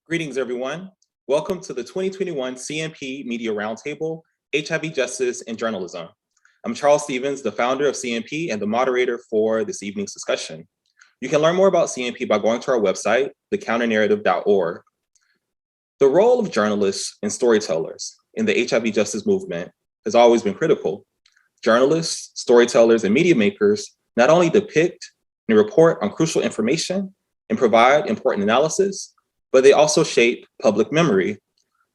Greetings, everyone. Welcome to the 2021 CNP Media Roundtable, HIV Justice and Journalism. I'm Charles Stevens, the founder of CNP and the moderator for this evening's discussion. You can learn more about CNP by going to our website, thecounternarrative.org. The role of journalists and storytellers in the HIV justice movement has always been critical. Journalists, storytellers, and media makers not only depict and report on crucial information and provide important analysis, but they also shape public memory.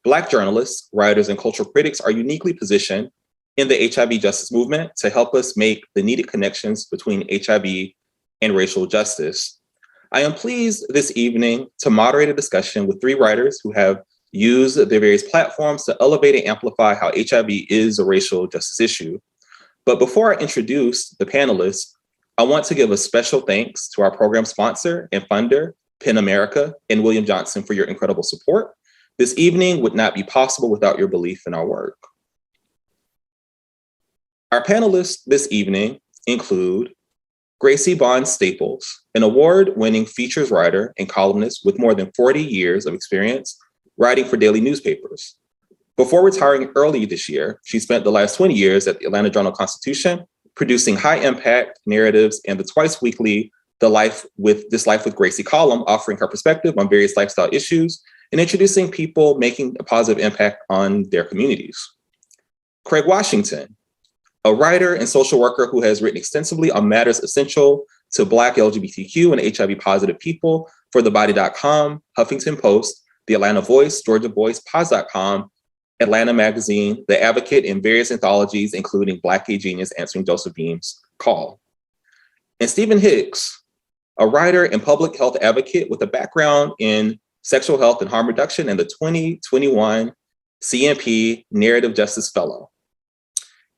Black journalists, writers, and cultural critics are uniquely positioned in the HIV justice movement to help us make the needed connections between HIV and racial justice. I am pleased this evening to moderate a discussion with three writers who have used their various platforms to elevate and amplify how HIV is a racial justice issue. But before I introduce the panelists, I want to give a special thanks to our program sponsor and funder, PEN America, and William Johnson for your incredible support. This evening would not be possible without your belief in our work. Our panelists this evening include Gracie Bond-Staples, an award-winning features writer and columnist with more than 40 years of experience writing for daily newspapers. Before retiring early this year, she spent the last 20 years at the Atlanta Journal-Constitution, producing high-impact narratives and the twice-weekly This Life with Gracie column, offering her perspective on various lifestyle issues and introducing people making a positive impact on their communities. Craig Washington, a writer and social worker who has written extensively on matters essential to Black LGBTQ and HIV positive people for TheBody.com, Huffington Post, The Atlanta Voice, Georgia Voice, Pause.com, Atlanta Magazine, The Advocate, and various anthologies, including Black Gay Genius answering Joseph Beam's call. And Stephen Hicks, a writer and public health advocate with a background in sexual health and harm reduction and the 2021 CNP Narrative Justice Fellow.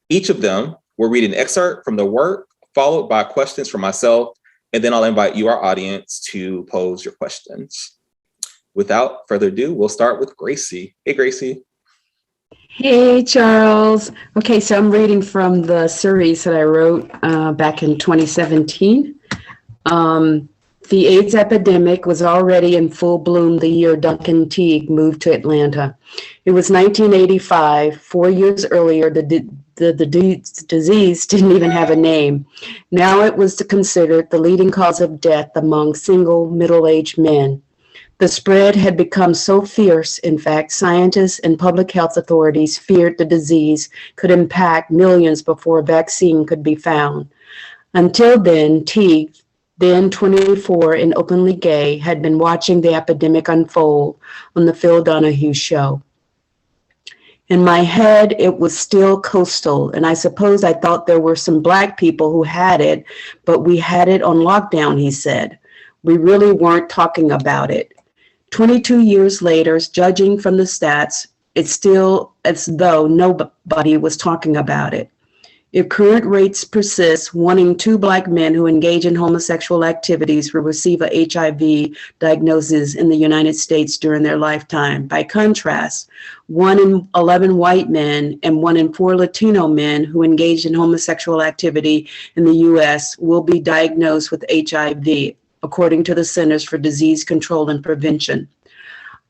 Each of them will read an excerpt from their work, followed by questions from myself, and then I'll invite you, our audience, to pose your questions. Without further ado, we'll start with Gracie. Hey, Gracie. Hey, Charles. Okay, so I'm reading from the series that I wrote back in 2017. The AIDS epidemic was already in full bloom the year Duncan Teague moved to Atlanta. It was 1985. 4 years earlier, the disease didn't even have a name. Now it was considered the leading cause of death among single middle-aged men. The spread had become so fierce, in fact, scientists and public health authorities feared the disease could impact millions before a vaccine could be found. Until then, Teague, then 24 and openly gay, had been watching the epidemic unfold on the Phil Donahue show. In my head, it was still coastal, and I suppose I thought there were some Black people who had it, but we had it on lockdown, he said. We really weren't talking about it. 22 years later, judging from the stats, it's still as though nobody was talking about it. If current rates persist, 1 in 2 Black men who engage in homosexual activities will receive a HIV diagnosis in the United States during their lifetime. By contrast, 1 in 11 white men and 1 in 4 Latino men who engage in homosexual activity in the US will be diagnosed with HIV, according to the Centers for Disease Control and Prevention.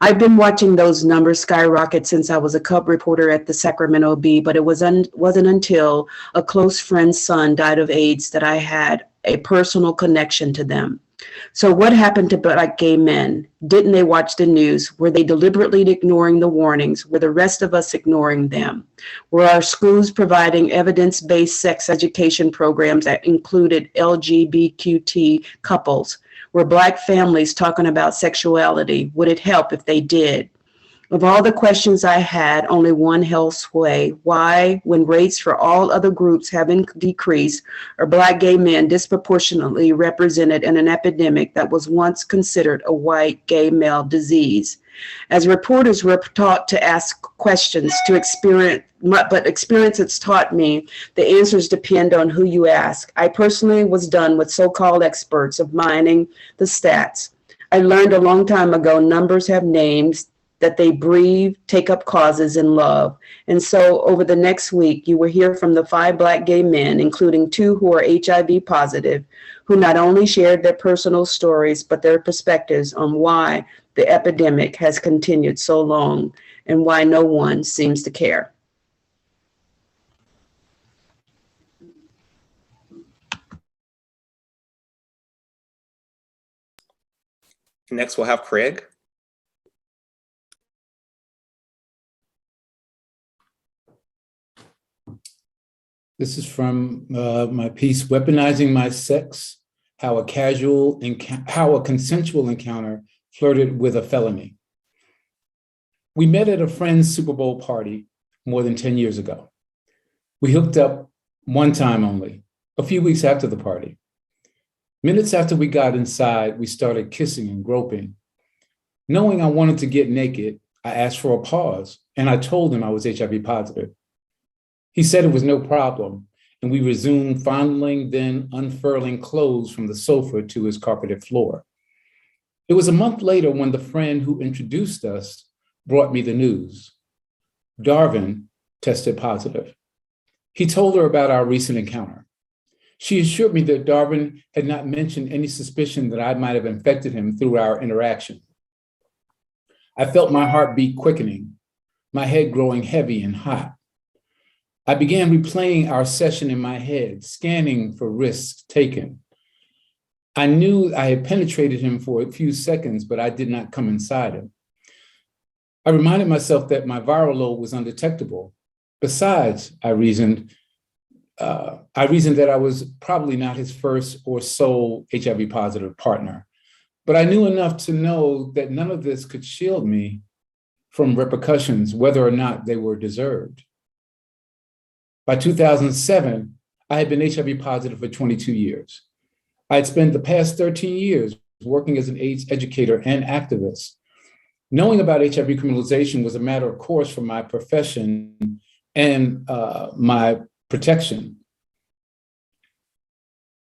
I've been watching those numbers skyrocket since I was a cub reporter at the Sacramento Bee, but it wasn't until a close friend's son died of AIDS that I had a personal connection to them. So what happened to Black gay men? Didn't they watch the news? Were they deliberately ignoring the warnings? Were the rest of us ignoring them? Were our schools providing evidence-based sex education programs that included LGBTQ couples? Were Black families talking about sexuality? Would it help if they did? Of all the questions I had, only one held sway. Why, when rates for all other groups have decreased, are Black gay men disproportionately represented in an epidemic that was once considered a white gay male disease? As reporters, we're taught to ask questions to experience, but experience has taught me the answers depend on who you ask. I personally was done with so-called experts of mining the stats. I learned a long time ago numbers have names, that they breathe, take up causes, and love. And so over the next week, you will hear from the 5 Black gay men, including 2 who are HIV positive, who not only shared their personal stories, but their perspectives on why the epidemic has continued so long and why no one seems to care. Next, we'll have Craig. This is from my piece, Weaponizing My Sex, how a consensual encounter flirted with a felony. We met at a friend's Super Bowl party more than 10 years ago. We hooked up one time only, a few weeks after the party. Minutes after we got inside, we started kissing and groping. Knowing I wanted to get naked, I asked for a pause, and I told him I was HIV positive. He said it was no problem, and we resumed fondling, then unfurling clothes from the sofa to his carpeted floor. It was a month later when the friend who introduced us brought me the news. Darvin tested positive. He told her about our recent encounter. She assured me that Darvin had not mentioned any suspicion that I might have infected him through our interaction. I felt my heartbeat quickening, my head growing heavy and hot. I began replaying our session in my head, scanning for risks taken. I knew I had penetrated him for a few seconds, but I did not come inside him. I reminded myself that my viral load was undetectable. Besides, I reasoned that I was probably not his first or sole HIV positive partner. But I knew enough to know that none of this could shield me from repercussions, whether or not they were deserved. By 2007, I had been HIV positive for 22 years. I had spent the past 13 years working as an AIDS educator and activist. Knowing about HIV criminalization was a matter of course for my profession and my protection.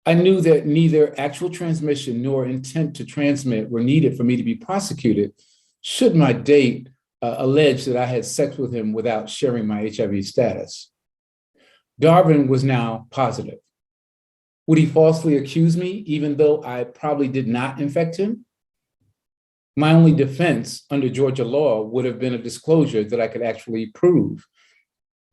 I knew that neither actual transmission nor intent to transmit were needed for me to be prosecuted should my date allege that I had sex with him without sharing my HIV status. Darvin was now positive. Would he falsely accuse me even though I probably did not infect him? My only defense under Georgia law would have been a disclosure that I could actually prove.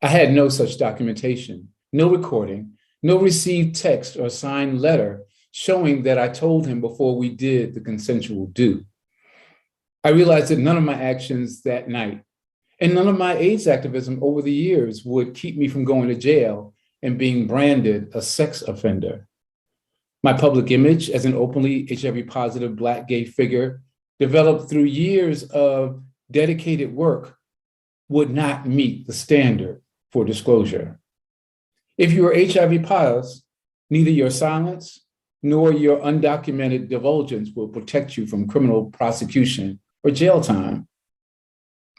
I had no such documentation, no recording, no received text or signed letter showing that I told him before we did the consensual do. I realized that none of my actions that night and none of my AIDS activism over the years would keep me from going to jail and being branded a sex offender. My public image as an openly HIV positive Black gay figure developed through years of dedicated work would not meet the standard for disclosure. If you are HIV positive, neither your silence nor your undocumented divulgence will protect you from criminal prosecution or jail time.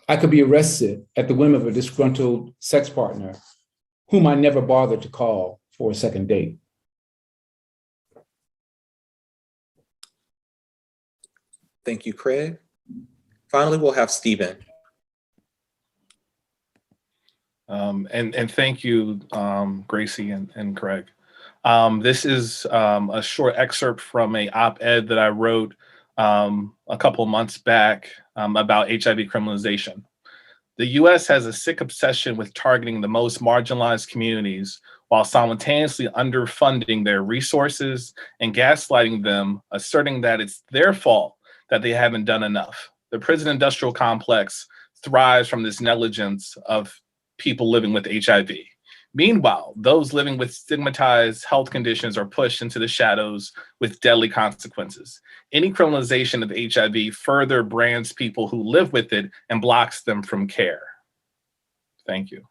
I could be arrested at the whim of a disgruntled sex partner whom I never bothered to call for a second date. Thank you, Craig. Finally, we'll have Stephen. And thank you, Gracie and Craig. This is a short excerpt from a op-ed that I wrote a couple months back about HIV criminalization. The US has a sick obsession with targeting the most marginalized communities while simultaneously underfunding their resources and gaslighting them, asserting that it's their fault that they haven't done enough. The prison industrial complex thrives from this negligence of people living with HIV. Meanwhile, those living with stigmatized health conditions are pushed into the shadows with deadly consequences. Any criminalization of HIV further brands people who live with it and blocks them from care. Thank you.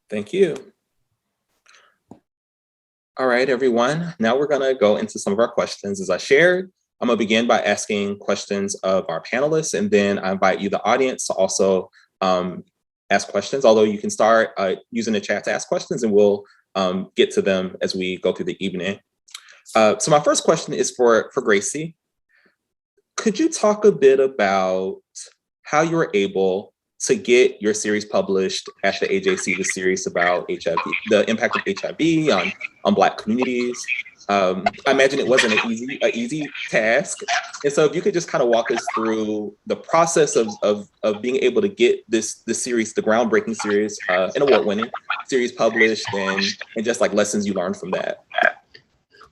Thank you. All right, everyone. Now we're gonna go into some of our questions. As I shared, I'm gonna begin by asking questions of our panelists, and then I invite you, the audience, to also ask questions, although you can start using the chat to ask questions, and we'll get to them as we go through the evening. So my first question is for Gracie. could you talk a bit about how you were able to get your series published at the AJC, the series about HIV, the impact of HIV on Black communities? I imagine it wasn't an easy task. And so if you could just kind of walk us through the process of being able to get this series, the groundbreaking series, an award-winning series published, and just like lessons you learned from that.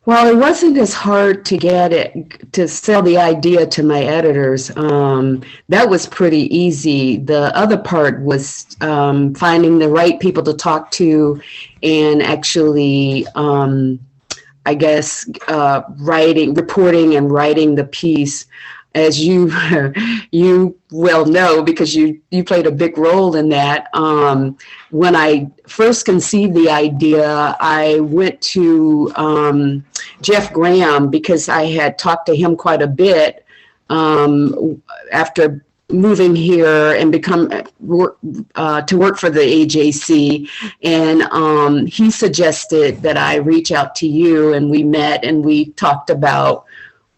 Well, it wasn't as hard to get it, to sell the idea to my editors. That was pretty easy. The other part was finding the right people to talk to and actually, I guess, reporting and writing the piece. As you you well know, because you played a big role in that. When I first conceived the idea, I went to Jeff Graham because I had talked to him quite a bit after moving here and to work for the AJC, and he suggested that I reach out to you, and we met and we talked about,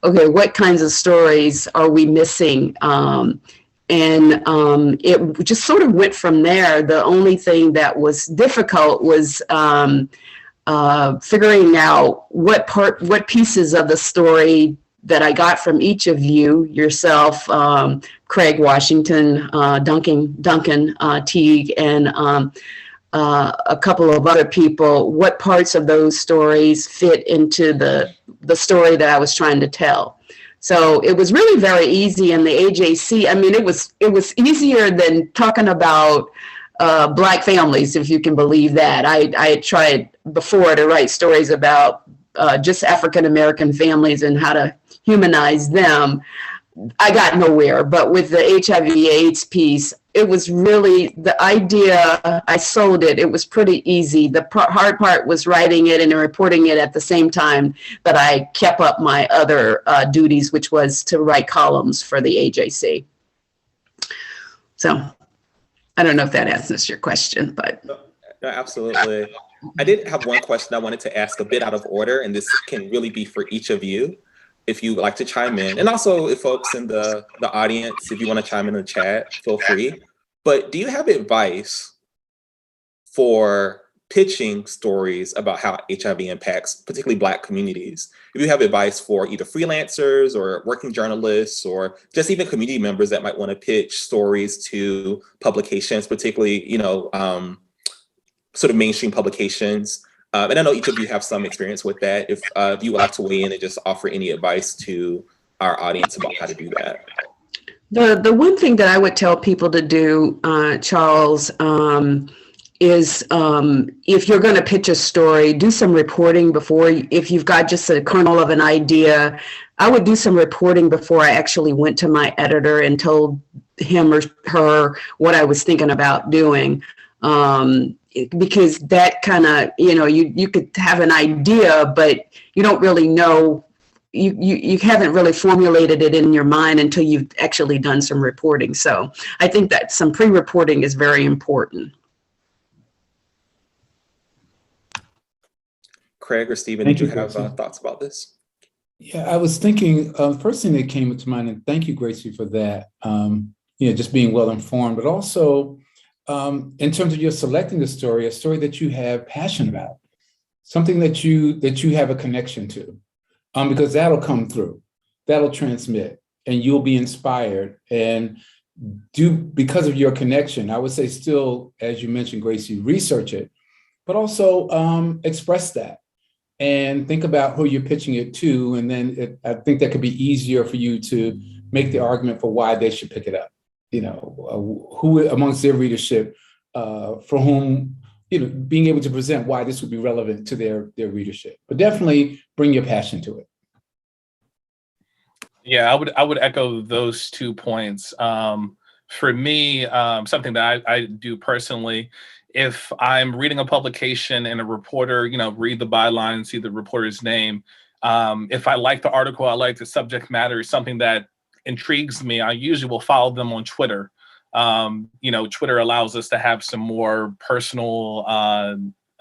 okay, what kinds of stories are we missing? It just sort of went from there. The only thing that was difficult was figuring out what pieces of the story that I got from each of you, yourself, Craig Washington, Duncan Teague, and a couple of other people, what parts of those stories fit into the story that I was trying to tell. So it was really very easy in the AJC. I mean, it was easier than talking about Black families, if you can believe that. I had tried before to write stories about just African-American families and how to humanize them. I got nowhere, but with the HIV/AIDS piece, it was really the idea. I sold it. It was pretty easy. The hard part was writing it and reporting it at the same time that I kept up my other duties, which was to write columns for the AJC. So I don't know if that answers your question, but. No, absolutely. I did have one question I wanted to ask a bit out of order, and this can really be for each of you, if you would like to chime in. And also, if folks in the audience, if you want to chime in the chat, feel free. But do you have advice for pitching stories about how HIV impacts particularly Black communities? If you have advice for either freelancers or working journalists or just even community members that might want to pitch stories to publications, particularly, sort of mainstream publications. And I know each of you have some experience with that. If you would like to weigh in and just offer any advice to our audience about how to do that. The one thing that I would tell people to do, Charles, is if you're going to pitch a story, do some reporting before. If you've got just a kernel of an idea, I would do some reporting before I actually went to my editor and told him or her what I was thinking about doing. Because that kind of, you could have an idea, but you don't really know, you haven't really formulated it in your mind until you've actually done some reporting. So I think that some pre-reporting is very important. Craig or Stephen, did you have thoughts about this? Yeah, I was thinking, first thing that came to mind, and thank you, Gracie, for that, just being well informed, but also, in terms of your selecting a story that you have passion about, something that you have a connection to, because that'll come through, that'll transmit, and you'll be inspired. And because of your connection, I would say still, as you mentioned, Gracie, research it, but also express that and think about who you're pitching it to. And then I think that could be easier for you to make the argument for why they should pick it up. Who amongst their readership, for whom, being able to present why this would be relevant to their readership, but definitely bring your passion to it. Yeah, I would echo those 2 points. For me, something that I do personally, if I'm reading a publication and a reporter, read the byline and see the reporter's name, if I like the article, I like the subject matter, something that intrigues me, I usually will follow them on Twitter. Twitter allows us to have some more personal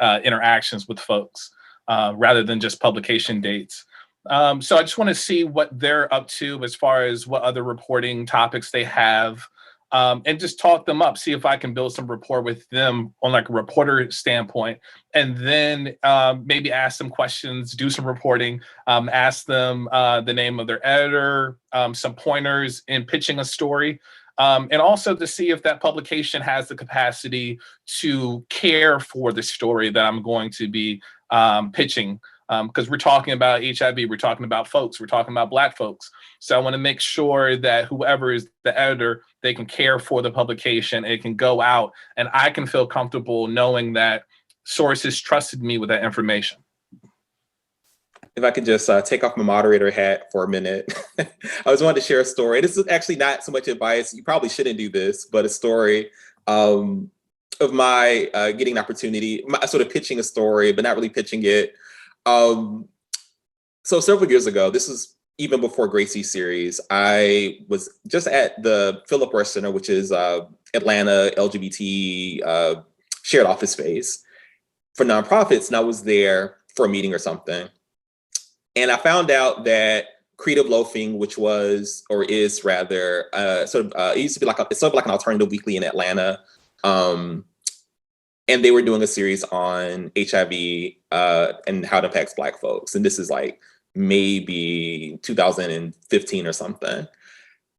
interactions with folks rather than just publication dates. So I just want to see what they're up to as far as what other reporting topics they have, and just talk them up, see if I can build some rapport with them on like a reporter standpoint, and then maybe ask them questions, do some reporting, ask them the name of their editor, some pointers in pitching a story, and also to see if that publication has the capacity to care for the story that I'm going to be pitching. Because we're talking about HIV, we're talking about folks, we're talking about Black folks. So I want to make sure that whoever is the editor, they can care for the publication, it can go out, and I can feel comfortable knowing that sources trusted me with that information. If I could just take off my moderator hat for a minute. I just wanted to share a story. This is actually not so much advice. You probably shouldn't do this, but a story of my getting an opportunity, sort of pitching a story, but not really pitching it. So several years ago, this is even before Gracie's series, I was just at the Philip Roth Center, which is Atlanta LGBT shared office space for nonprofits. And I was there for a meeting or something. And I found out that Creative Loafing, which was, or is rather, it used to be it's sort of like an alternative weekly in Atlanta. And they were doing a series on HIV and how it impacts Black folks. And this is like maybe 2015 or something.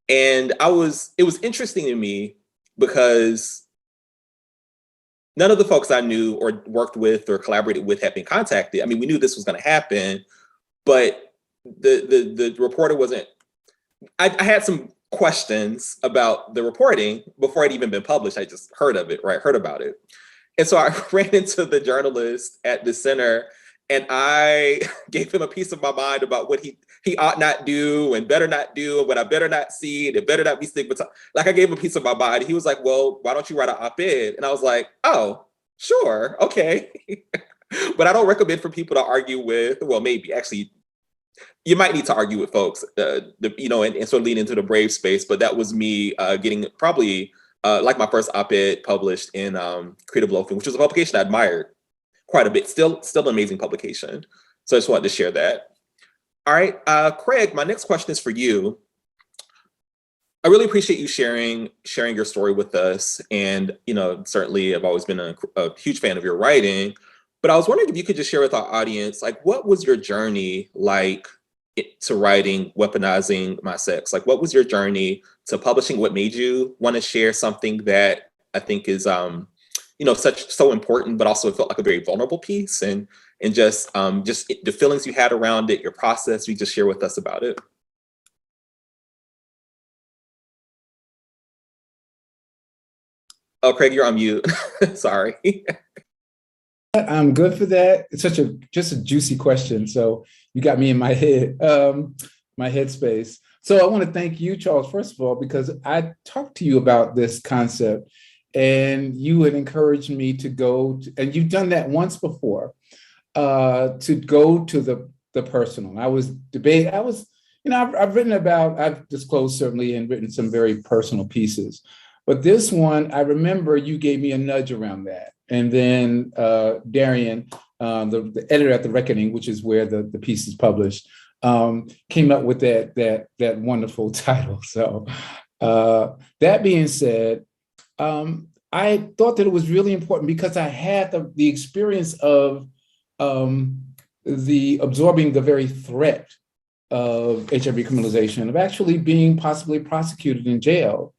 And it was interesting to me because none of the folks I knew or worked with or collaborated with had been contacted. I mean, we knew this was going to happen, but the reporter wasn't. I had some questions about the reporting before it'd even been published. I just heard about it. And so I ran into the journalist at the center and I gave him a piece of my mind about what he ought not do and better not do and what I better not see and it better not be stigmatized. Like I gave him a piece of my mind. He was like, well, why don't you write an op-ed? And I was like, oh, sure, okay. But I don't recommend for people to argue with, well, maybe actually, you might need to argue with folks, and sort of lean into the brave space. But that was me getting probably like my first op-ed published in Creative Loafing, which was a publication I admired quite a bit. Still an amazing publication. So I just wanted to share that. All right, Craig, my next question is for you. I really appreciate you sharing your story with us. And, certainly I've always been a huge fan of your writing, but I was wondering if you could just share with our audience, like, what was your journey like to writing Weaponizing My Sex? Like, what was your journey to publishing? What made you want to share something that I think is, so important, but also it felt like a very vulnerable piece, and just the feelings you had around it, your process, you just share with us about it. Oh, Craig, you're on mute. Sorry. I'm good for that. It's just a juicy question. So you got me in my head, my headspace. So I want to thank you, Charles, first of all, because I talked to you about this concept and you had encouraged me to go, and you've done that once before, to go to the personal. I've disclosed certainly and written some very personal pieces. But this one, I remember you gave me a nudge around that. And then Darian, the editor at The Reckoning, which is where the piece is published, came up with that wonderful title. So that being said, I thought that it was really important because I had the experience of absorbing the very threat of HIV criminalization, of actually being possibly prosecuted in jail,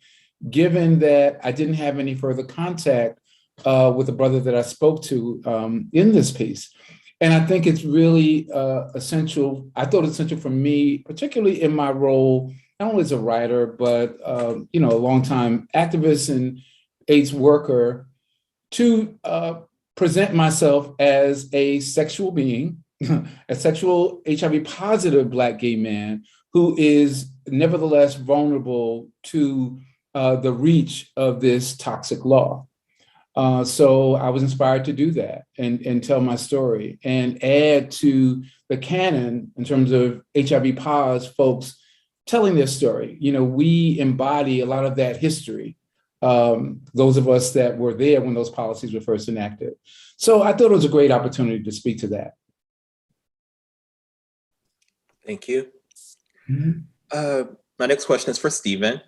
given that I didn't have any further contact with a brother that I spoke to in this piece. And I think it's really essential. I thought it's essential for me, particularly in my role, not only as a writer, but a longtime activist and AIDS worker, to present myself as a sexual being, a sexual HIV positive Black gay man who is nevertheless vulnerable to the reach of this toxic law. So I was inspired to do that and tell my story and add to the canon in terms of HIV pos folks telling their story. We embody a lot of that history, those of us that were there when those policies were first enacted. So I thought it was a great opportunity to speak to that. Thank you. Mhm. My next question is for Stephen.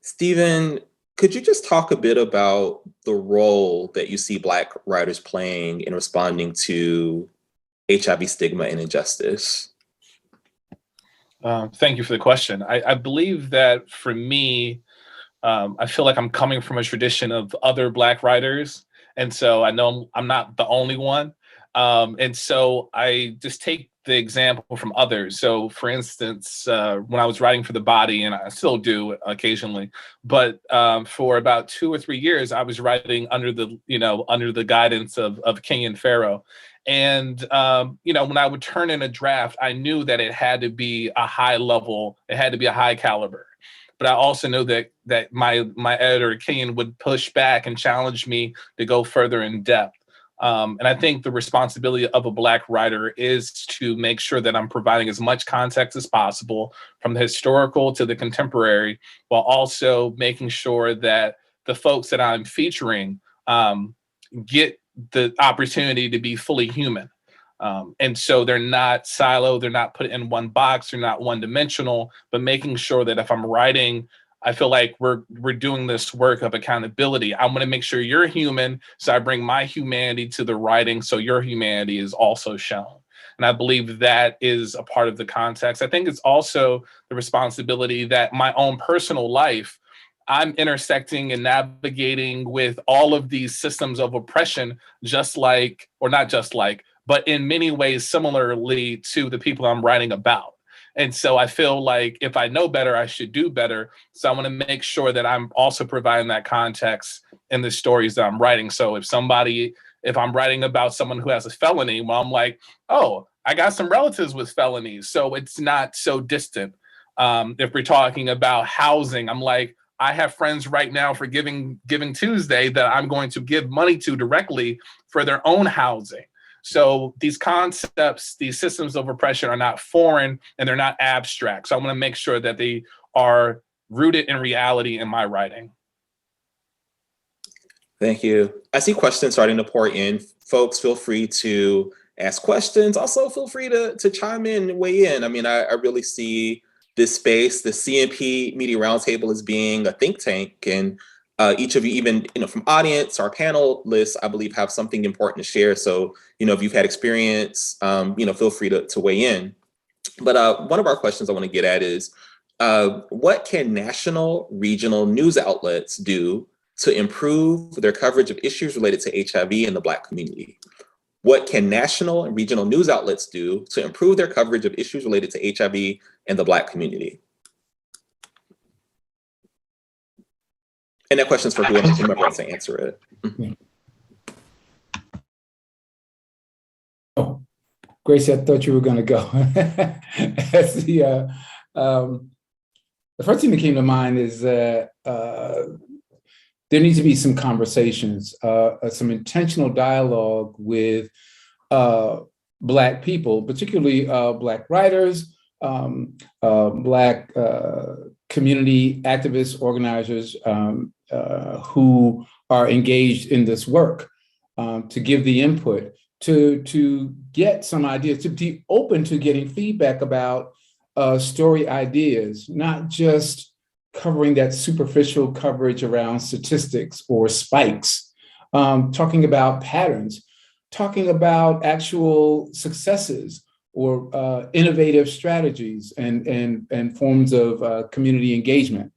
Stephen, could you just talk a bit about the role that you see Black writers playing in responding to HIV stigma and injustice? Thank you for the question. I believe that for me, I feel like I'm coming from a tradition of other Black writers. And so I know I'm not the only one. And so I just take the example from others. So for instance, when I was writing for The Body, and I still do occasionally, but for about 2 or 3 years, I was writing under the guidance of King and Pharaoh. And when I would turn in a draft, I knew that it had to be a high level, it had to be a high caliber. But I also know that my editor King would push back and challenge me to go further in depth. And I think the responsibility of a Black writer is to make sure that I'm providing as much context as possible, from the historical to the contemporary, while also making sure that the folks that I'm featuring get the opportunity to be fully human. And so they're not siloed, they're not put in one box, they're not one dimensional, but making sure that if I'm writing, I feel like we're doing this work of accountability. I want to make sure you're human, so I bring my humanity to the writing, so your humanity is also shown. And I believe that is a part of the context. I think it's also the responsibility that my own personal life, I'm intersecting and navigating with all of these systems of oppression, just like, or not just like, but in many ways similarly to the people I'm writing about. And so I feel like if I know better, I should do better. So I want to make sure that I'm also providing that context in the stories that I'm writing. So if I'm writing about someone who has a felony, well, I'm like, oh, I got some relatives with felonies, so it's not so distant. If we're talking about housing, I'm like, I have friends right now for Giving Tuesday that I'm going to give money to directly for their own housing. So these concepts, these systems of oppression are not foreign and they're not abstract. So I want to make sure that they are rooted in reality in my writing. Thank you. I see questions starting to pour in. Folks, feel free to ask questions. Also, feel free to chime in and weigh in. I mean, I really see this space, the CNP Media Roundtable, as being a think tank, and each of you, even from audience, our panelists, I believe, have something important to share. So, if you've had experience, feel free to weigh in. But one of our questions I want to get at is, what can national, regional news outlets do to improve their coverage of issues related to HIV in the Black community? What can national and regional news outlets do to improve their coverage of issues related to HIV in the Black community? And that question's for whoever wants to answer it. Oh, Gracie, I thought you were going to go. The first thing that came to mind is that there needs to be some conversations, some intentional dialogue with Black people, particularly Black writers, Black community activists, organizers who are engaged in this work, to give the input, to get some ideas, to be open to getting feedback about story ideas, not just covering that superficial coverage around statistics or spikes, talking about patterns, talking about actual successes or innovative strategies and forms of community engagement,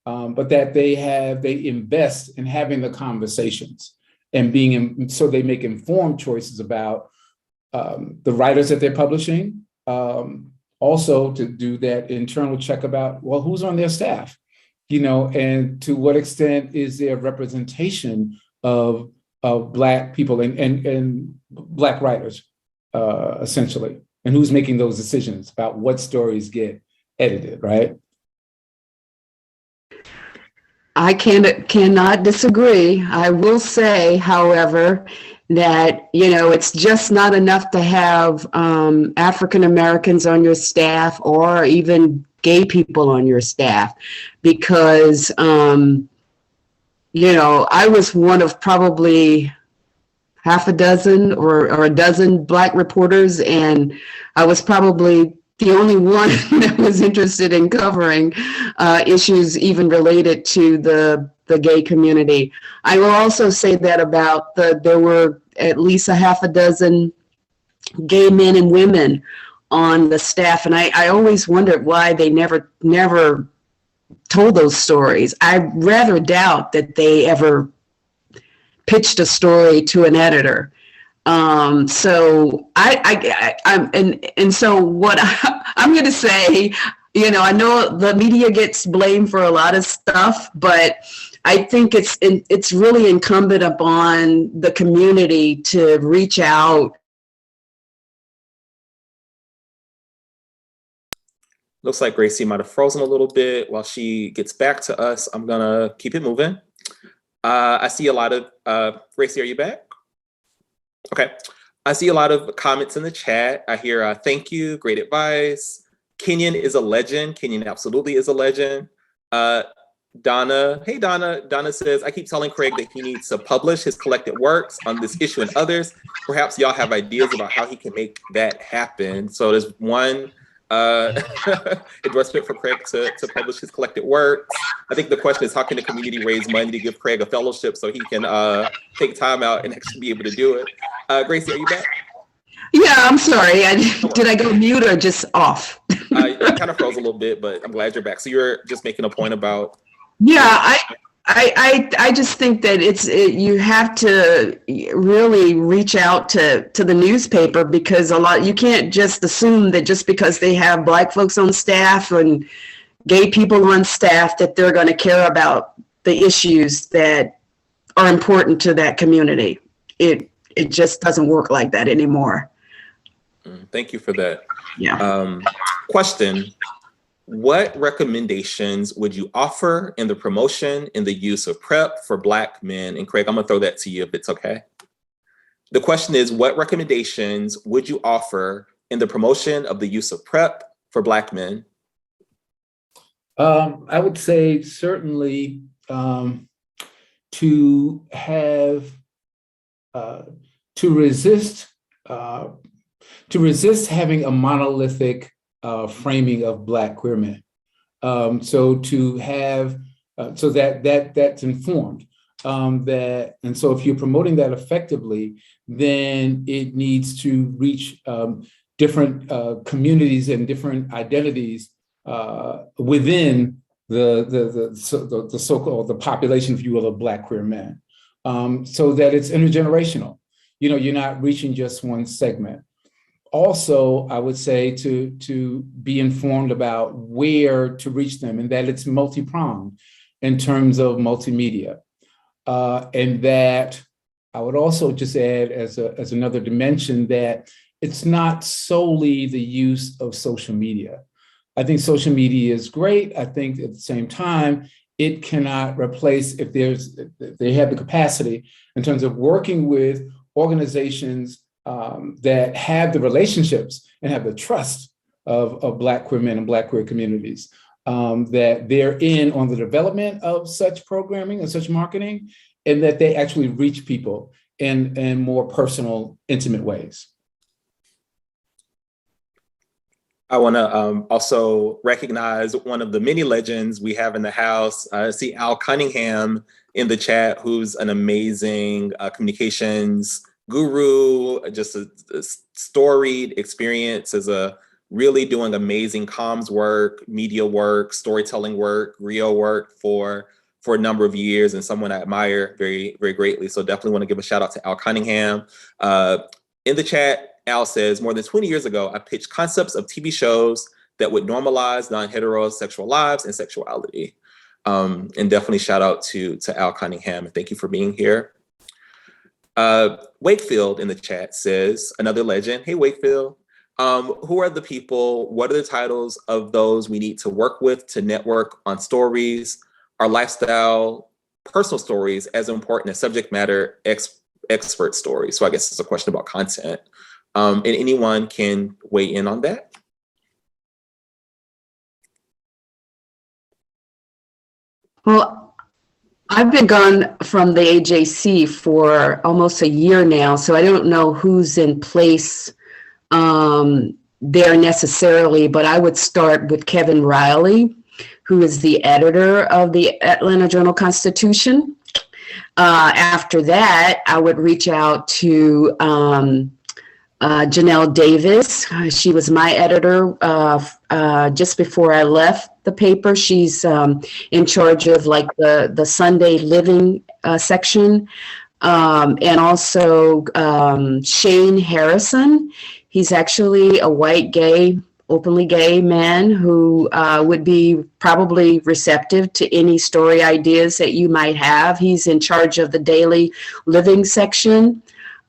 but that they invest in having the conversations and so they make informed choices about the writers that they're publishing. Also to do that internal check about, well, who's on their staff, and to what extent is there representation of Black people and Black writers, essentially, and who's making those decisions about what stories get edited, right? I cannot disagree. I will say, however, that, it's just not enough to have African Americans on your staff or even gay people on your staff, because, I was one of probably half a dozen or a dozen Black reporters, and I was probably the only one that was interested in covering issues even related to the gay community. I will also say that about there were at least a half a dozen gay men and women on the staff, and I always wondered why they never told those stories. I rather doubt that they ever pitched a story to an editor. So so what I'm going to say, I know the media gets blamed for a lot of stuff, but I think it's really incumbent upon the community to reach out. Looks like Gracie might have frozen a little bit. While she gets back to us, I'm gonna keep it moving. I see a lot of, Gracie, are you back? Okay. I see a lot of comments in the chat. I hear, thank you, great advice. Kenyon is a legend. Kenyon absolutely is a legend. Donna, hey Donna. Donna says, I keep telling Craig that he needs to publish his collected works on this issue and others. Perhaps y'all have ideas about how he can make that happen. So there's one endorsement for Craig to publish his collected works. I think the question is, how can the community raise money to give Craig a fellowship so he can take time out and actually be able to do it? Gracie, are you back? Yeah, I'm sorry. Did I go mute or just off? You kind of froze a little bit, but I'm glad you're back. So you're just making a point about. Yeah, I just think that you have to really reach out to the newspaper, because you can't just assume that just because they have Black folks on staff and gay people on staff that they're going to care about the issues that are important to that community. It just doesn't work like that anymore. Thank you for that. Yeah. Question. What recommendations would you offer in the promotion and the use of PrEP for Black men? And Craig, I'm gonna throw that to you if it's okay. The question is, what recommendations would you offer in the promotion of the use of PrEP for Black men? I would say certainly to have to resist having a monolithic framing of Black queer men. So to have so that's informed. And so if you're promoting that effectively, then it needs to reach different communities and different identities within the so-called the population, if you will, of Black queer men, so that it's intergenerational. You're not reaching just one segment. Also, I would say to be informed about where to reach them, and that it's multi-pronged in terms of multimedia. And that I would also just add as another dimension that it's not solely the use of social media. I think social media is great. I think at the same time, it cannot replace, if they have the capacity in terms of working with organizations that have the relationships and have the trust of Black queer men and Black queer communities, that they're in on the development of such programming and such marketing, and that they actually reach people in more personal, intimate ways. I want to also recognize one of the many legends we have in the house. I see Al Cunningham in the chat, who's an amazing communications guru, just a storied experience as really doing amazing comms work, media work, storytelling work, Rio work for a number of years, and someone I admire very, very greatly. So definitely want to give a shout out to Al Cunningham. In the chat, Al says, more than 20 years ago, I pitched concepts of TV shows that would normalize non-heterosexual lives and sexuality. And definitely shout out to Al Cunningham, and thank you for being here. Wakefield in the chat says, another legend, hey Wakefield, who are the people, what are the titles of those we need to work with to network on stories? Are lifestyle, personal stories as important as subject matter expert stories? So I guess it's a question about content. And anyone can weigh in on that. Well, I've been gone from the AJC for almost a year now, so I don't know who's in place there necessarily, but I would start with Kevin Riley, who is the editor of the Atlanta Journal-Constitution. After that, I would reach out to Janelle Davis. She was my editor just before I left the paper. She's in charge of like the Sunday living section. And also Shane Harrison. He's actually a white gay, openly gay man who would be probably receptive to any story ideas that you might have. He's in charge of the daily living section.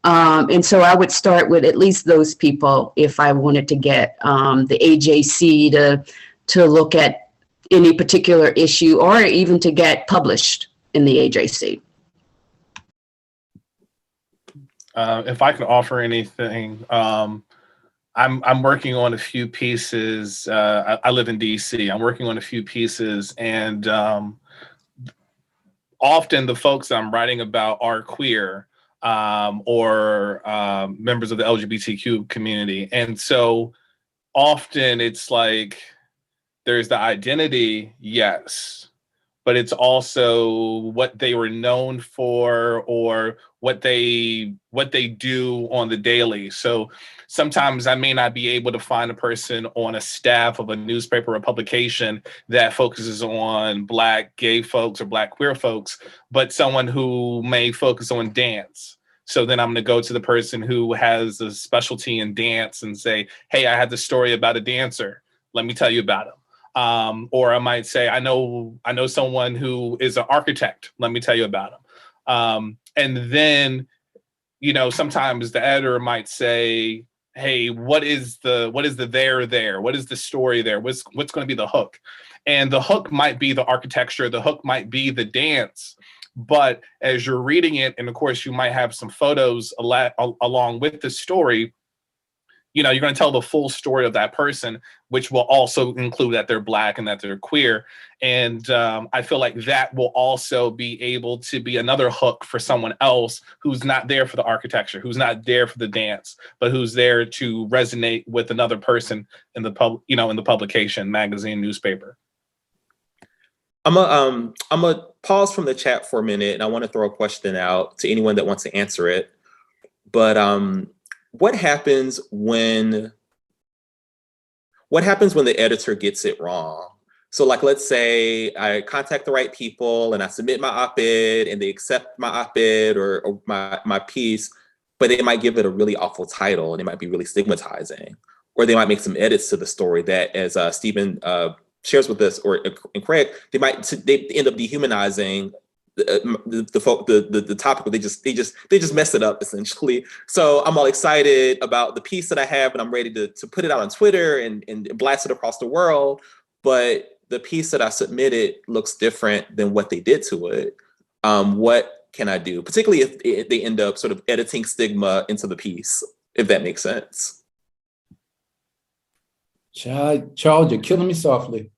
And so I would start with at least those people if I wanted to get the AJC to look at any particular issue or even to get published in the AJC. If I can offer anything, I'm working on a few pieces. I live in DC. I'm working on a few pieces, and often the folks I'm writing about are queer or members of the LGBTQ community. And so often it's like there's the identity, yes, but it's also what they were known for or what they do on the daily. So sometimes I may not be able to find a person on a staff of a newspaper or publication that focuses on Black gay folks or Black queer folks, but someone who may focus on dance. So then I'm going to go to the person who has a specialty in dance and say, hey, I had this story about a dancer. Let me tell you about him. Or I might say, I know someone who is an architect. Let me tell you about him. And then, sometimes the editor might say, hey, what is the there? What is the story there? What's going to be the hook? And the hook might be the architecture. The hook might be the dance. But as you're reading it, and of course you might have some photos along with the story, you're going to tell the full story of that person, which will also include that they're Black and that they're queer. And I feel like that will also be able to be another hook for someone else who's not there for the architecture, who's not there for the dance, but who's there to resonate with another person in the in the publication, magazine, newspaper. I'm a pause from the chat for a minute, and I want to throw a question out to anyone that wants to answer it. But what happens when the editor gets it wrong? So like, let's say I contact the right people and I submit my op-ed and they accept my op-ed or my piece, but they might give it a really awful title and it might be really stigmatizing, or they might make some edits to the story that, as Stephen shares with us, and Craig, they end up dehumanizing the topic, but they just mess it up essentially. So I'm all excited about the piece that I have, and I'm ready to put it out on Twitter and blast it across the world. But the piece that I submitted looks different than what they did to it. What can I do, particularly if they end up sort of editing Stigma into the piece, if that makes sense? Charles, you're killing me softly.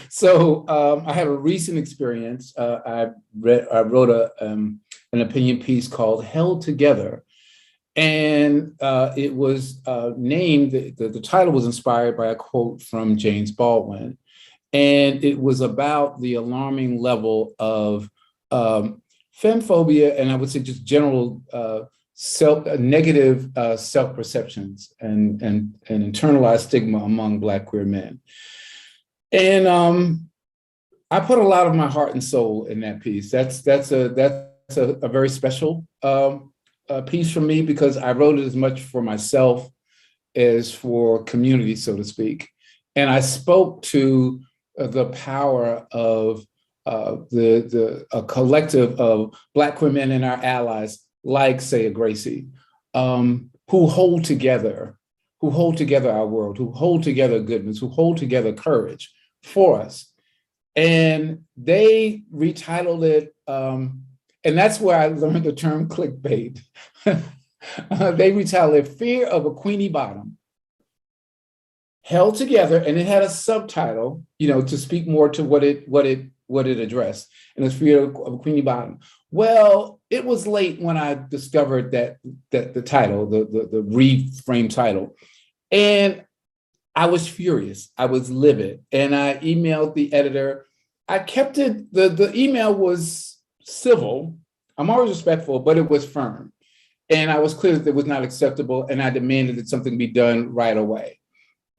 So I have a recent experience. I wrote an opinion piece called "Held Together," and it was named. The title was inspired by a quote from James Baldwin, and it was about the alarming level of femphobia, and I would say just general negative self-perceptions and internalized stigma among Black queer men. And I put a lot of my heart and soul in that piece. That's a very special piece for me, because I wrote it as much for myself as for community, so to speak. And I spoke to the power of a collective of Black queer men and our allies, like, say, a Gracie, who hold together our world, who hold together goodness, who hold together courage for us. And they retitled it, and that's where I learned the term clickbait. They retitled it "Fear of a Queenie Bottom, Held Together," and it had a subtitle, to speak more to what it addressed, and it's "Fear of a Queenie Bottom." Well, it was late when I discovered that the title, the reframe title, and I was furious. I was livid, and I emailed the editor. I kept it. The email was civil. I'm always respectful, but it was firm, and I was clear that it was not acceptable, and I demanded that something be done right away.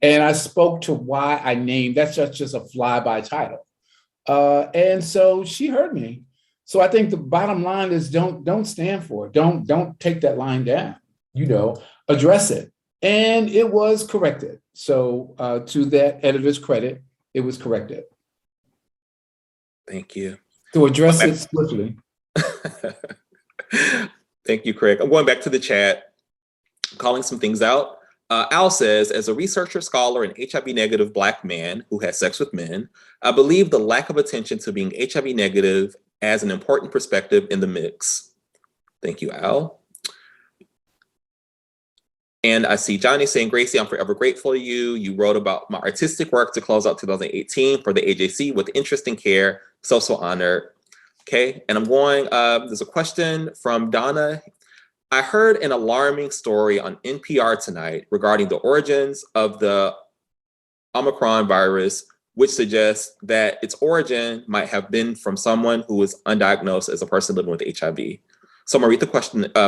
And I spoke to why I named that's just a flyby title, and so she heard me. So I think the bottom line is don't stand for it. Don't take that line down. Address it. And it was corrected. So to that editor's credit, it was corrected. Thank you. To address it swiftly. Thank you, Craig. I'm going back to the chat, calling some things out. Al says, as a researcher, scholar, and HIV negative Black man who has sex with men, I believe the lack of attention to being HIV negative as an important perspective in the mix. Thank you, Al. And I see Johnny saying, Gracie, I'm forever grateful to you. You wrote about my artistic work to close out 2018 for the AJC with interest and care. So honored. Okay, and I'm going, there's a question from Donna. I heard an alarming story on NPR tonight regarding the origins of the Omicron virus, which suggests that its origin might have been from someone who was undiagnosed as a person living with HIV. So I'm gonna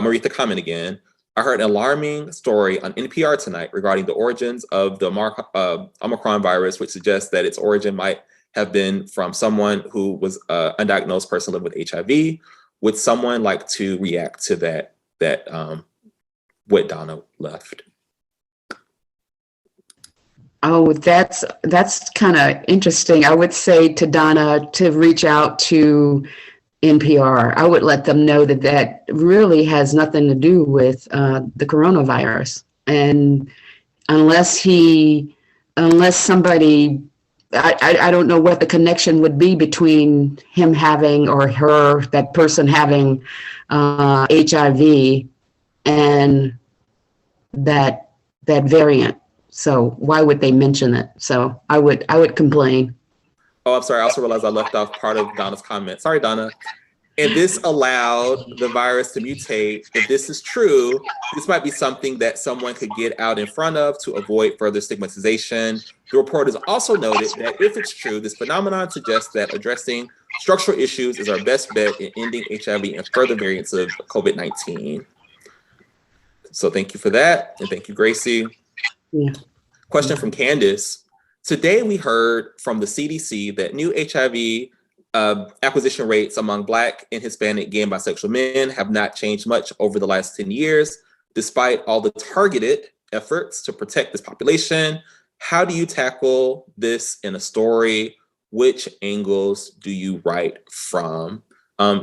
read the comment again. I heard an alarming story on NPR tonight regarding the origins of the Omicron virus, which suggests that its origin might have been from someone who was an undiagnosed person living with HIV. Would someone like to react to that what Donna left? Oh, that's kind of interesting. I would say to Donna to reach out to NPR. I would let them know that that really has nothing to do with the coronavirus. And unless somebody, I don't know what the connection would be between him having or her, that person having HIV and that variant. So why would they mention it? So I would complain. Oh, I'm sorry. I also realized I left off part of Donna's comment. Sorry, Donna. And this allowed the virus to mutate. If this is true, this might be something that someone could get out in front of to avoid further stigmatization. The report has also noted that if it's true, this phenomenon suggests that addressing structural issues is our best bet in ending HIV and further variants of COVID-19. So thank you for that. And thank you, Gracie. Yeah. Question from Candace. Today, we heard from the CDC that new HIV acquisition rates among Black and Hispanic gay and bisexual men have not changed much over the last 10 years, despite all the targeted efforts to protect this population. How do you tackle this in a story? Which angles do you write from?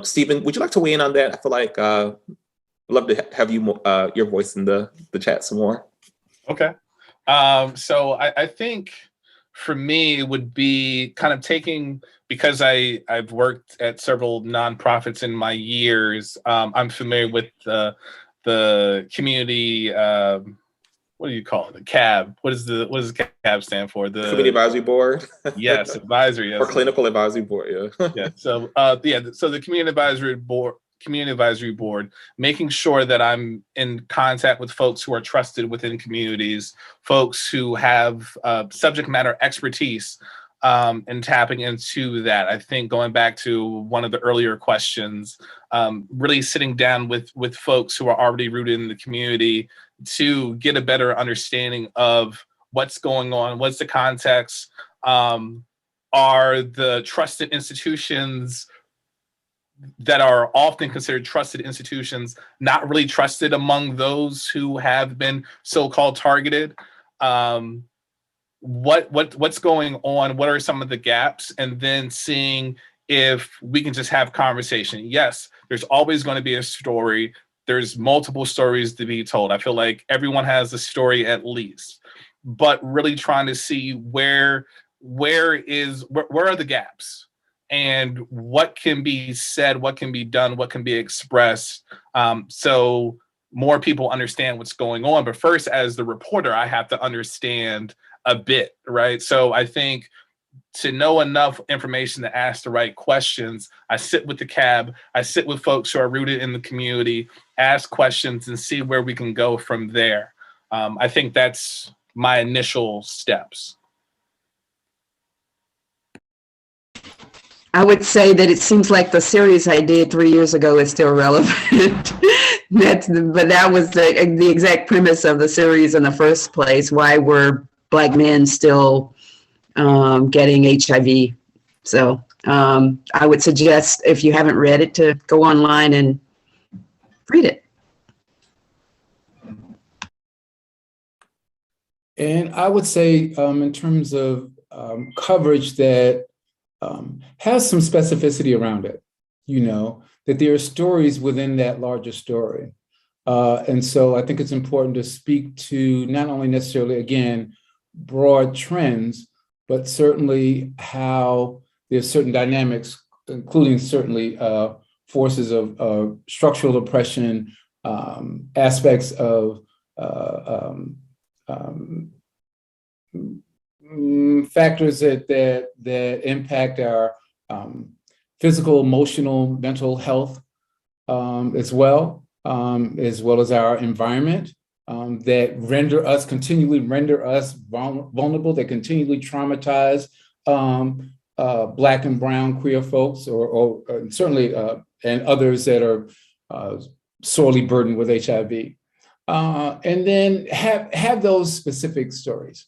Stephen, would you like to weigh in on that? I feel like I'd love to have you your voice in the chat some more. Okay. So I think for me, it would be kind of taking, because I've worked at several nonprofits in my years. I'm familiar with the community. What do you call it? The CAB. What does CAB stand for? The Community Advisory Board. Yes, advisory. Yes. Or Clinical Advisory Board. Yeah. Yeah. So So the Community Advisory Board, making sure that I'm in contact with folks who are trusted within communities, folks who have subject matter expertise, and tapping into that. I think going back to one of the earlier questions, really sitting down with folks who are already rooted in the community to get a better understanding of what's going on, what's the context, are the trusted institutions that are often considered trusted institutions not really trusted among those who have been so-called targeted? What's going on? What are some of the gaps? And then seeing if we can just have conversation. Yes, there's always going to be a story. There's multiple stories to be told. I feel like everyone has a story at least, but really trying to see where are the gaps? And what can be said, what can be done, what can be expressed, so more people understand what's going on. But first, as the reporter, I have to understand a bit, right? So I think to know enough information to ask the right questions. I sit with the cab, I sit with folks who are rooted in the community, ask questions and see where we can go from there. I think that's my initial steps. I would say that it seems like the series I did 3 years ago is still relevant. But that was the exact premise of the series in the first place. Why were Black men still getting HIV? So I would suggest, if you haven't read it, to go online and read it. And I would say, in terms of coverage that has some specificity around it, that there are stories within that larger story. And so I think it's important to speak to not only necessarily, again, broad trends, but certainly how there's certain dynamics, including certainly forces of structural oppression, aspects of factors that impact our physical, emotional, mental health, as well as our environment, that continually render us vulnerable, that continually traumatize Black and brown queer folks, or certainly and others that are sorely burdened with HIV, and then have those specific stories.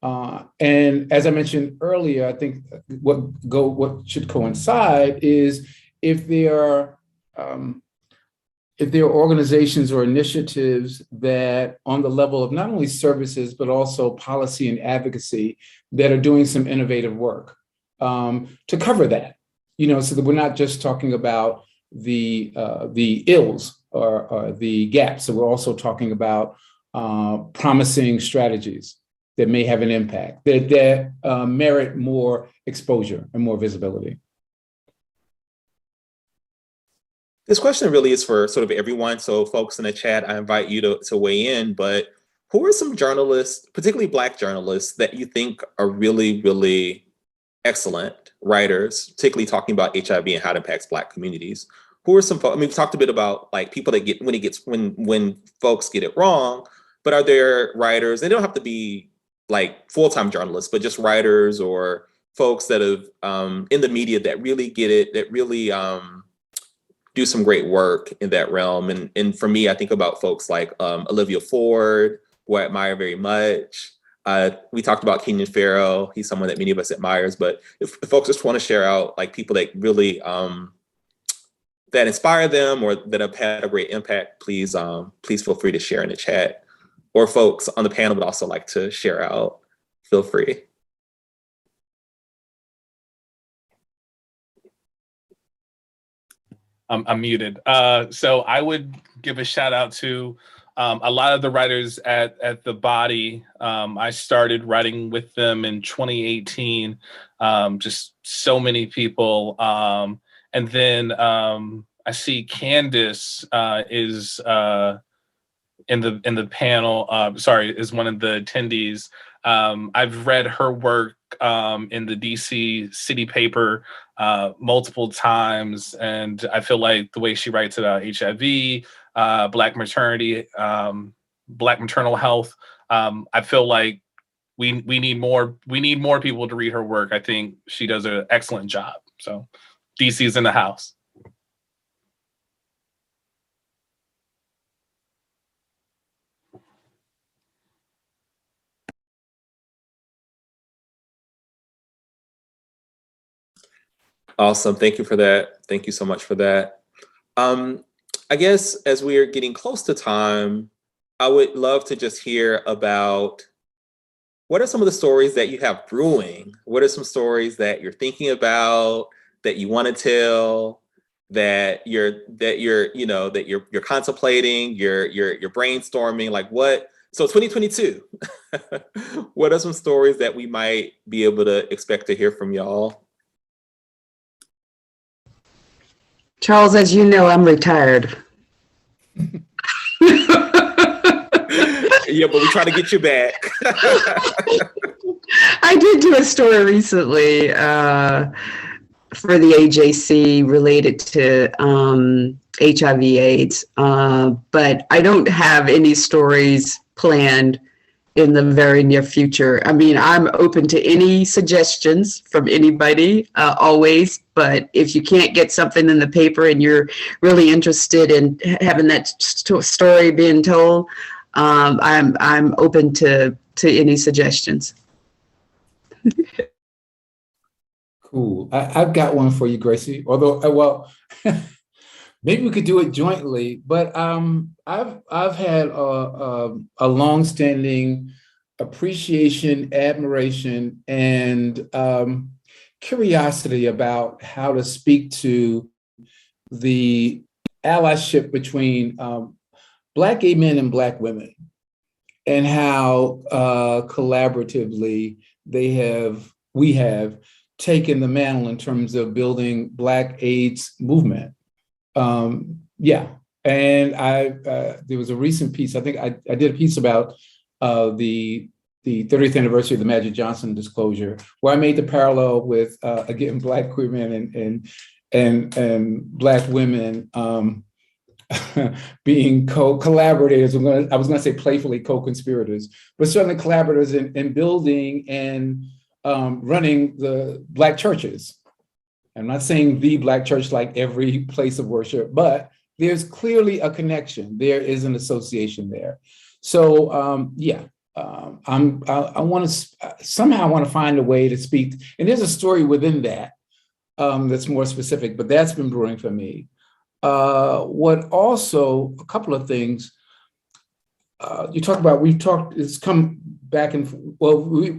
And as I mentioned earlier, I think what should coincide is if there are organizations or initiatives that, on the level of not only services but also policy and advocacy, that are doing some innovative work to cover that, so that we're not just talking about the ills or the gaps. So we're also talking about promising strategies that may have an impact, that merit more exposure and more visibility. This question really is for sort of everyone. So folks in the chat, I invite you to weigh in, but who are some journalists, particularly Black journalists, that you think are really, really excellent writers, particularly talking about HIV and how it impacts Black communities? Who are some folks? I mean, we've talked a bit about like people that get when folks get it wrong, but are there writers? They don't have to be like full-time journalists, but just writers or folks that have in the media that really get it, that really do some great work in that realm. And for me, I think about folks like Olivia Ford, who I admire very much. We talked about Kenyon Farrell. He's someone that many of us admires, but if folks just want to share out like people that really that inspire them or that have had a great impact, please feel free to share in the chat. Or folks on the panel would also like to share out, feel free. I'm muted. So I would give a shout out to a lot of the writers at the Body. I started writing with them in 2018. Just so many people. And then I see Candace is in the panel. Is one of the attendees. I've read her work in the DC City paper multiple times, and I feel like the way she writes about HIV, Black maternity, Black maternal health, I feel like we need more people to read her work. I think she does an excellent job. So DC's in the house. Awesome. Thank you for that. Thank you so much for that. I guess as we are getting close to time, I would love to just hear about what are some of the stories that you have brewing? What are some stories that you're thinking about, that you want to tell, that you're contemplating, you're brainstorming, like what? So 2022, what are some stories that we might be able to expect to hear from y'all? Charles, as you know, I'm retired. Yeah, but we try to get you back. I did do a story recently for the AJC related to HIV/AIDS, but I don't have any stories planned in the very near future. I mean, I'm open to any suggestions from anybody, always, but if you can't get something in the paper and you're really interested in having that story being told, I'm open to any suggestions. Cool. I've got one for you, Gracie. Although, well, maybe we could do it jointly. But I've had a longstanding appreciation, admiration, and curiosity about how to speak to the allyship between Black gay men and Black women, and how collaboratively we have taken the mantle in terms of building Black AIDS movement. Yeah, and there was a recent piece, I think I did a piece about the 30th anniversary of the Magic Johnson disclosure, where I made the parallel with again Black queer men and Black women being collaborators. I was going to say playfully co-conspirators, but certainly collaborators in building and running the Black churches. I'm not saying the Black church like every place of worship, but there's clearly a connection. There is an association there. So yeah, I want to somehow want to find a way to speak. And there's a story within that that's more specific, but that's been brewing for me. What also, a couple of things you talk about, it's come back and,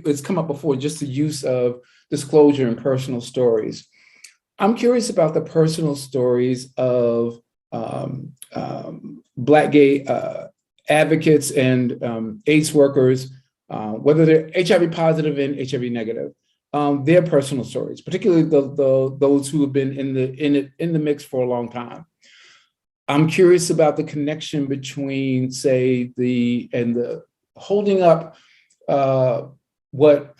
it's come up before, just the use of disclosure and personal stories. I'm curious about the personal stories of Black gay advocates and AIDS workers, whether they're HIV positive and HIV negative, their personal stories, particularly those who have been in the mix for a long time. I'm curious about the connection between, say, the holding up what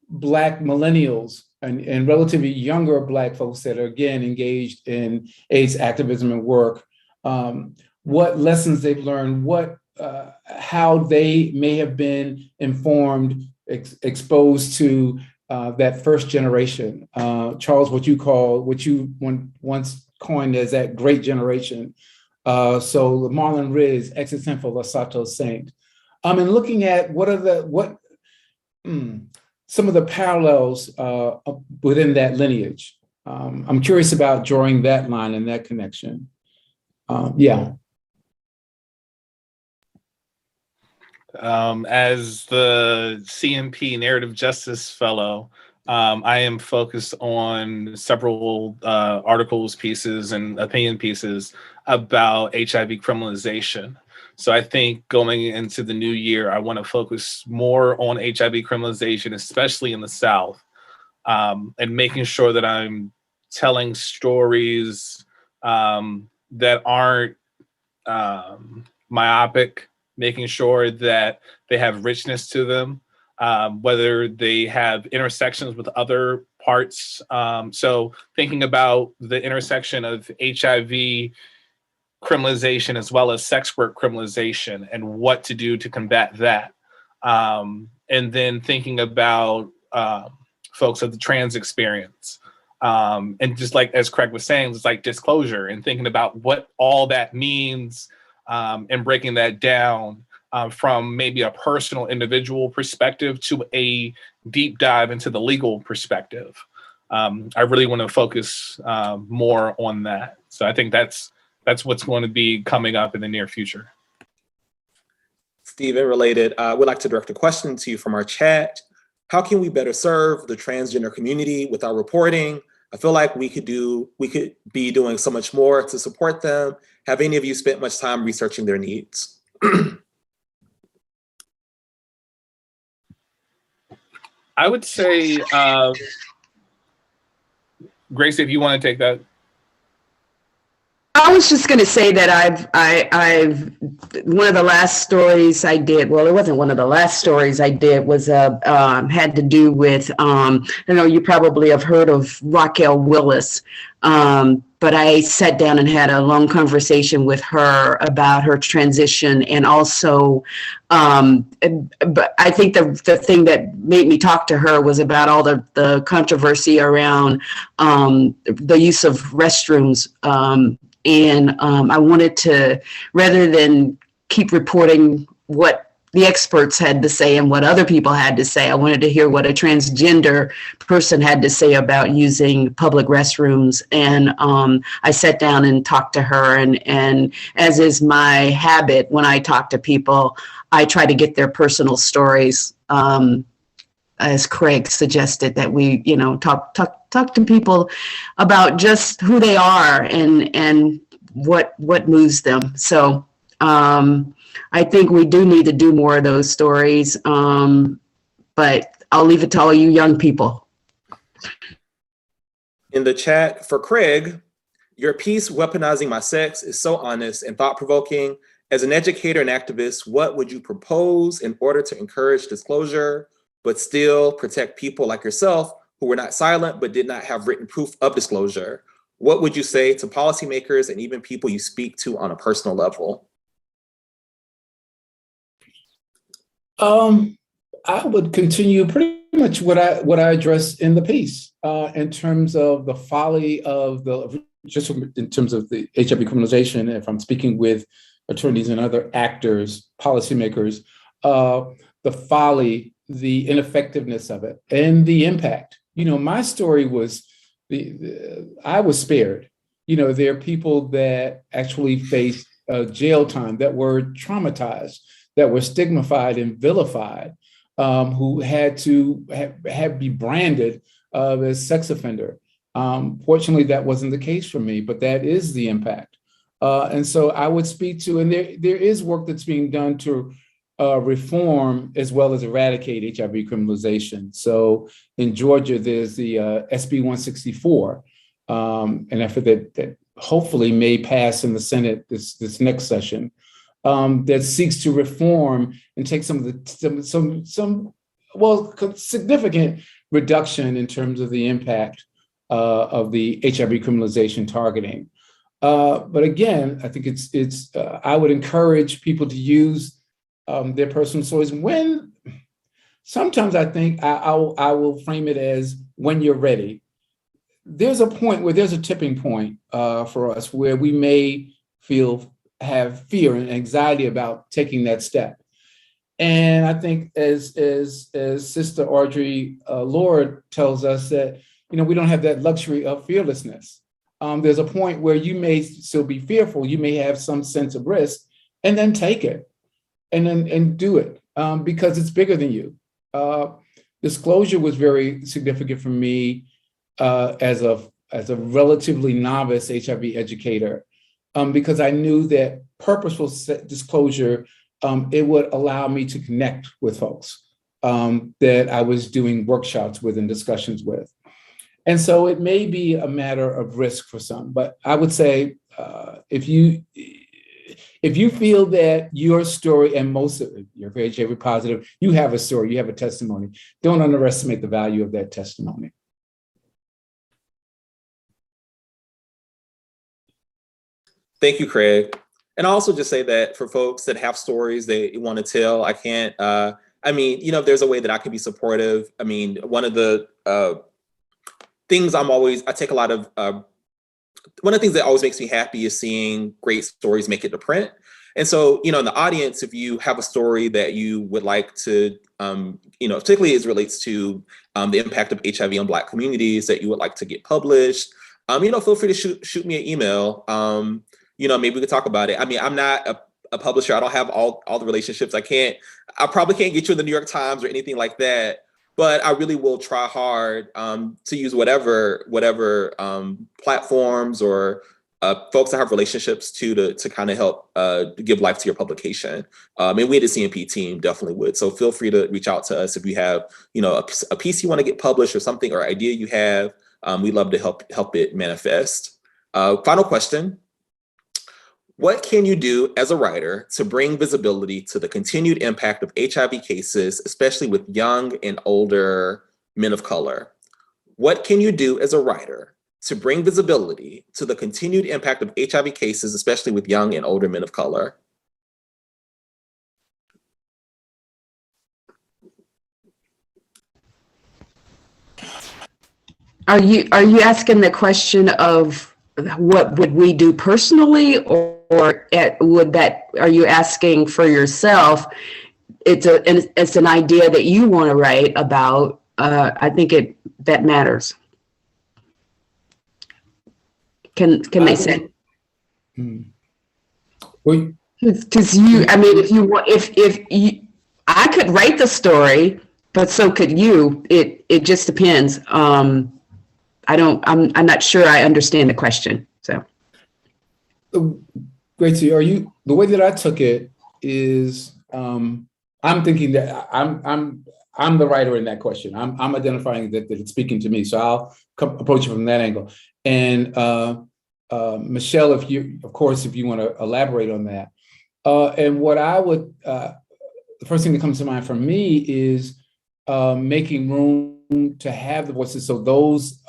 Black millennials and relatively younger Black folks that are, again, engaged in AIDS activism and work, what lessons they've learned, how they may have been informed, exposed to that first generation. Charles, what you once coined as that great generation. So Marlon Riz, Exit Sinful, Lasato Saint. And looking at some of the parallels within that lineage. I'm curious about drawing that line and that connection. Yeah. As the CMP Narrative Justice Fellow, I am focused on several articles, pieces, and opinion pieces about HIV criminalization. So I think going into the new year, I want to focus more on HIV criminalization, especially in the South, and making sure that I'm telling stories that aren't myopic, making sure that they have richness to them, whether they have intersections with other parts. So thinking about the intersection of HIV criminalization as well as sex work criminalization and what to do to combat that. And then thinking about folks of the trans experience. And just like, as Craig was saying, it's like disclosure and thinking about what all that means and breaking that down from maybe a personal individual perspective to a deep dive into the legal perspective. I really want to focus more on that. So I think that's what's going to be coming up in the near future. Stephen, related, we'd like to direct a question to you from our chat. How can we better serve the transgender community with our reporting? I feel like we could be doing so much more to support them. Have any of you spent much time researching their needs? I would say, Gracie, if you want to take that. I was just going to say that I've one of the last stories I did. Well, it wasn't one of the last stories I did. Was had to do with I know you probably have heard of Raquel Willis, but I sat down and had a long conversation with her about her transition, and also, but I think the thing that made me talk to her was about all the controversy around the use of restrooms. And I wanted to, rather than keep reporting what the experts had to say and what other people had to say, I wanted to hear what a transgender person had to say about using public restrooms. And I sat down and talked to her. And as is my habit, when I talk to people, I try to get their personal stories. As Craig suggested, that we, talk to people about just who they are and what moves them. So I think we do need to do more of those stories, but I'll leave it to all you young people. In the chat for Craig, your piece, Weaponizing My Sex, is so honest and thought-provoking. As an educator and activist, what would you propose in order to encourage disclosure, but still protect people like yourself who were not silent but did not have written proof of disclosure? What would you say to policymakers and even people you speak to on a personal level? I would continue pretty much what I addressed in the piece in terms of the folly of just in terms of the HIV criminalization. If I'm speaking with attorneys and other actors, policymakers, the folly, the ineffectiveness of it, and the impact. My story was I was spared. There are people that actually faced jail time, that were traumatized, that were stigmatized and vilified, who had to be branded as sex offender. Fortunately, that wasn't the case for me, but that is the impact. And so I would speak to, and there is work that's being done to reform as well as eradicate HIV criminalization. So in Georgia, there's the SB 164, an effort that hopefully may pass in the Senate this next session, that seeks to reform and take some of the significant reduction in terms of the impact of the HIV criminalization targeting. But again, I think it's I would encourage people to use their personal stories when. Sometimes I think I will frame it as when you're ready. There's a point where there's a tipping point for us where we may have fear and anxiety about taking that step. And I think as Sister Audrey Lorde tells us that, we don't have that luxury of fearlessness. There's a point where you may still be fearful, you may have some sense of risk, and then take it and do it because it's bigger than you. Disclosure was very significant for me as a relatively novice HIV educator, because I knew that purposeful disclosure, it would allow me to connect with folks that I was doing workshops with and discussions with. And so it may be a matter of risk for some, but I would say if you feel that your story, and most of it, you're HIV positive, you have a story, you have a testimony, don't underestimate the value of that testimony. Thank you, Craig. And I'll also just say that for folks that have stories they want to tell, I can't, if there's a way that I can be supportive. One of the things I take a lot of, one of the things that always makes me happy is seeing great stories make it to print. And so, in the audience, if you have a story that you would like to, particularly as it relates to the impact of HIV on Black communities that you would like to get published, feel free to shoot me an email. Maybe we could talk about it. I'm not a publisher. I don't have all the relationships. I probably can't get you in the New York Times or anything like that. But I really will try hard to use whatever platforms or folks that have relationships to kind of help give life to your publication. And we at the CNP team definitely would. So feel free to reach out to us if you have a piece you want to get published or something or idea you have. We'd love to help it manifest. Final question. What can you do as a writer to bring visibility to the continued impact of HIV cases, especially with young and older men of color? What can you do as a writer to bring visibility to the continued impact of HIV cases, especially with young and older men of color? Are you asking the question of what would we do personally, or are you asking for yourself? It's an idea that you want to write about. I think that matters. Can they say? Well, Because if I could write the story, but so could you. It just depends. I'm not sure I understand the question. So, Gracie, the way that I took it is, I'm thinking that I'm the writer in that question. I'm identifying that it's speaking to me. So I'll approach it from that angle. And Michelle, if you want to elaborate on that. And what I would, the first thing that comes to mind for me is making room to have the voices. So those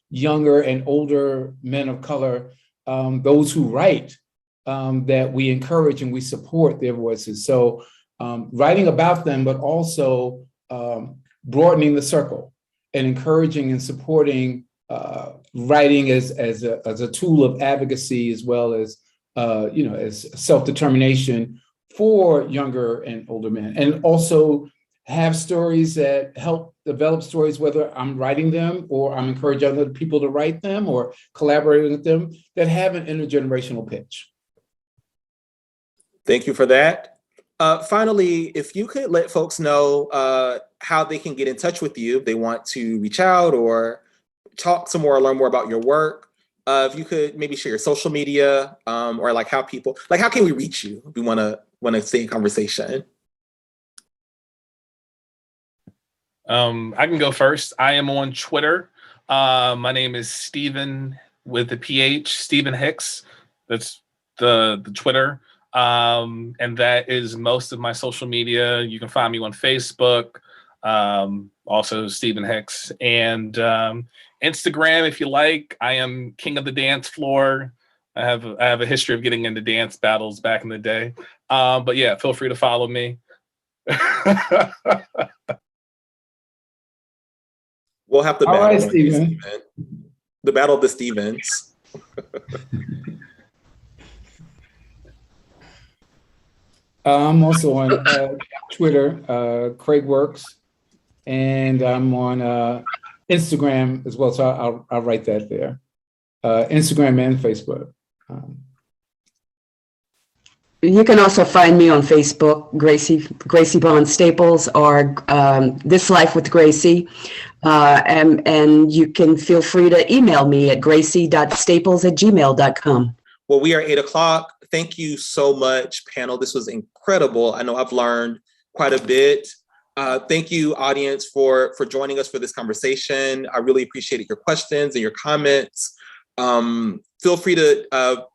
younger and older men of color, those who write, that we encourage and we support their voices. So writing about them, but also broadening the circle and encouraging and supporting writing as a tool of advocacy, as well as as self-determination for younger and older men, and also have stories that help develop stories, whether I'm writing them or I'm encouraging other people to write them or collaborating with them, that have an intergenerational pitch. Thank you for that. Finally, if you could let folks know how they can get in touch with you if they want to reach out or talk some more, or learn more about your work. If you could maybe share your social media, or how can we reach you if we want to stay in conversation? I can go first. I am on Twitter. My name is Stephen with the PH, Stephen Hicks. That's the Twitter. And that is most of my social media. You can find me on Facebook, also Stephen Hicks, and Instagram if you like. I am king of the dance floor. I have a history of getting into dance battles back in the day. But yeah, feel free to follow me. We'll have the All battle. right, Stephen. The battle of the Stevens. I'm also on Twitter, Craig Works, and I'm on Instagram as well. So I'll write that there. Instagram and Facebook. you can also find me on Facebook, Gracie Bond Staples, or This Life with Gracie. And you can feel free to email me at gracie.staples@gmail.com. Well, we are 8 o'clock. Thank you so much, panel. This was incredible. I know I've learned quite a bit. Thank you, audience, for joining us for this conversation. I really appreciated your questions and your comments. Feel free to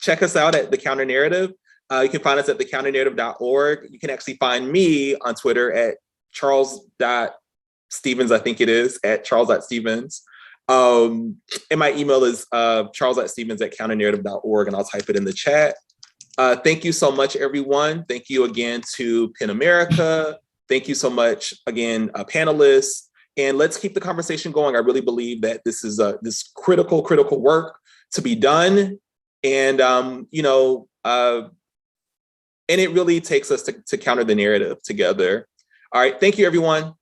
check us out at The Counter Narrative. You can find us at thecounternarrative.org. You can actually find me on Twitter at charles.stevens, I think it is, at charles.stevens. And my email is charles.stevens@counternarrative.org, and I'll type it in the chat. Thank you so much, everyone. Thank you again to PEN America. Thank you so much again, panelists. And let's keep the conversation going. I really believe that this is this critical work to be done. And, and it really takes us to counter the narrative together. All right, thank you, everyone.